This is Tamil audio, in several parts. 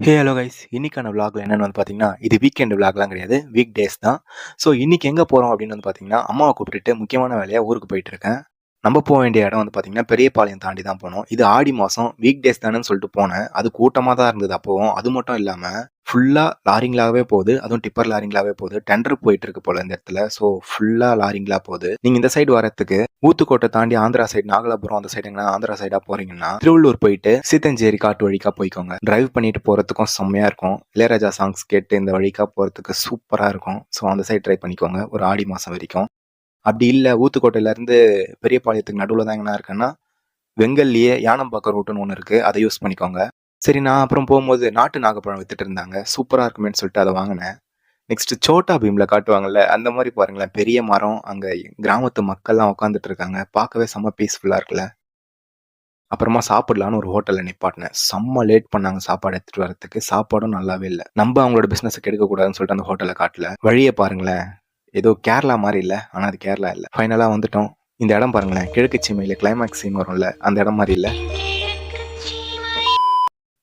ஹலோ கைஸ், இன்னைக்கான விளாக்ல என்னன்னு வந்து பார்த்தீங்கன்னா, இது வீக்கெண்ட் விளாக்லாம் கிடையாது, வீக் டேஸ் தான். ஸோ இன்னைக்கு எங்கே போகிறோம் அப்படின்னு வந்து பார்த்தீங்கன்னா, அம்மாவை கூப்பிட்டுட்டு முக்கியமான வேலையாக ஊருக்கு போயிட்டு இருக்கேன். நம்ம போக வேண்டிய இடம் வந்து பார்த்தீங்கன்னா, பெரியபாளையம் தாண்டி தான் போனோம். இது ஆடி மாதம் வீக் டேஸ் தானேன்னு சொல்லிட்டு போனேன். அது கூட்டமாக தான் இருந்தது அப்போவும். அது மட்டும் இல்லாமல் ஃபுல்லாக லாரிங்களாகவே போகுது, அதுவும் டிப்பர் லாரிங்களாகவே போகுது. டெண்டர் போயிட்டு இருக்கு போல இந்த இடத்துல. ஸோ ஃபுல்லாக லாரிங்களாக போகுது. நீங்கள் இந்த சைடு வரத்துக்கு ஊத்துக்கோட்டை தாண்டி ஆந்திரா சைடு, நாகலாபுரம் அந்த சைடு எங்கன்னா ஆந்திரா சைடா போறீங்கன்னா திருவள்ளூர் போயிட்டு சீத்தஞ்சேரி காட்டு வழிக்கா போய்க்கோங்க. டிரைவ் பண்ணிட்டு போறதுக்கும் செம்மையா இருக்கும். இளையராஜா சாங்ஸ் கேட்டு இந்த வழிக்கா போறதுக்கு சூப்பரா இருக்கும். ஸோ அந்த சைடு ட்ரை பண்ணிக்கோங்க ஒரு ஆடி மாசம் வரைக்கும். அப்படி இல்லை ஊத்துக்கோட்டையில இருந்து பெரியபாளையத்துக்கு நடுவில் தான் எங்கன்னா இருக்குன்னா, வெங்கல்லியே யானம்பாக்கம் ரூட்டுன்னு ஒன்று இருக்கு, அதை யூஸ் பண்ணிக்கோங்க. சரி, நான் அப்புறம் போகும்போது நாட்டு நாகப்பழம் வித்துட்டு இருந்தாங்க, சூப்பரா இருக்குமேன்னு சொல்லிட்டு அதை வாங்கினேன். நெக்ஸ்ட் சோட்டா பீம்ல காட்டுவாங்கல்ல, அந்த மாதிரி பாருங்களேன், பெரிய மரம், அங்க கிராமத்து மக்கள்லாம் உட்காந்துட்டு இருக்காங்க, பார்க்கவே செம்ம பீஸ்ஃபுல்லா இருக்குல்ல. அப்புறமா சாப்பிடலான்னு ஒரு ஹோட்டல்ல நிப்பாட்டினேன். செம்ம லேட் பண்ணாங்க சாப்பாடு எடுத்துட்டு வரதுக்கு. சாப்பாடும் நல்லாவே இல்லை. நம்ம அவங்களோட பிசினஸ் கெடுக்க கூடாதுன்னு சொல்லிட்டு அந்த ஹோட்டலை காட்டல. வழியை பாருங்களேன், ஏதோ கேரளா மாதிரி இல்லை, ஆனா அது கேரளா இல்லை. ஃபைனலா வந்துட்டோம். இந்த இடம் பாருங்களேன், கிழக்கு சீமையில கிளைமேக்ஸ் சீன் வரும்ல, அந்த இடம் மாதிரி இல்லை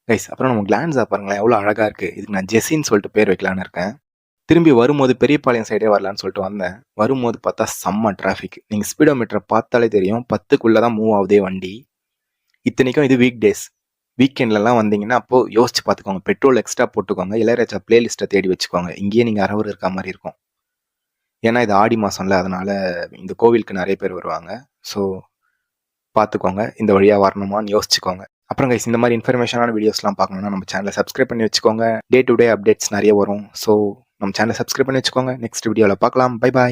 கைஸ். அப்புறம் நம்ம கிளான்ஸா பாருங்களேன், எவ்வளோ அழகா இருக்கு. இதுக்கு நான் ஜெஸின்னு சொல்லிட்டு பேர் வைக்கலான்னு இருக்கேன். திரும்பி வரும்போது பெரியபாளையம் சைடே வரலான்னு சொல்லிட்டு வந்தேன். வரும்போது பார்த்தா செம்ம டிராஃபிக். நீங்கள் ஸ்பீடோமீட்டரை பார்த்தாலே தெரியும், 10க்குள்ளே தான் மூவ் ஆகுதே வண்டி. இத்தனைக்கும் இது வீக் டேஸ். வீக்கெண்ட்லலாம் வந்தீங்கன்னா அப்போ யோசிச்சு பார்த்துக்கோங்க. பெட்ரோல் எக்ஸ்ட்ரா போட்டுக்கோங்க. இளையராஜா பிளேலிஸ்ட்டை தேடி வச்சுக்கோங்க. இங்கேயே நீங்கள் அரவர் இருக்க மாதிரி இருக்கும். ஏன்னா இது ஆடி மாதம்ல, அதனால இந்த கோவிலுக்கு நிறைய பேர் வருவாங்க. ஸோ பார்த்துக்கோங்க, இந்த வழியாக வரணுமான்னு யோசிச்சுக்கோங்க. அப்புறம் கைஸ், இந்த மாதிரி இன்ஃபர்மேஷனான வீடியோஸ்லாம் பார்க்கணுன்னா நம்ம சேனலை சப்ஸ்கிரைப் பண்ணி வச்சுக்கோங்க. டே டு டே அப்டேட்ஸ் நிறைய வரும். ஸோ நம்ம சேனலை சப்ஸ்கிரைப் பண்ணி வச்சுக்கோங்க. நெக்ஸ்ட் வீடியோவில் பார்க்கலாம். Bye bye.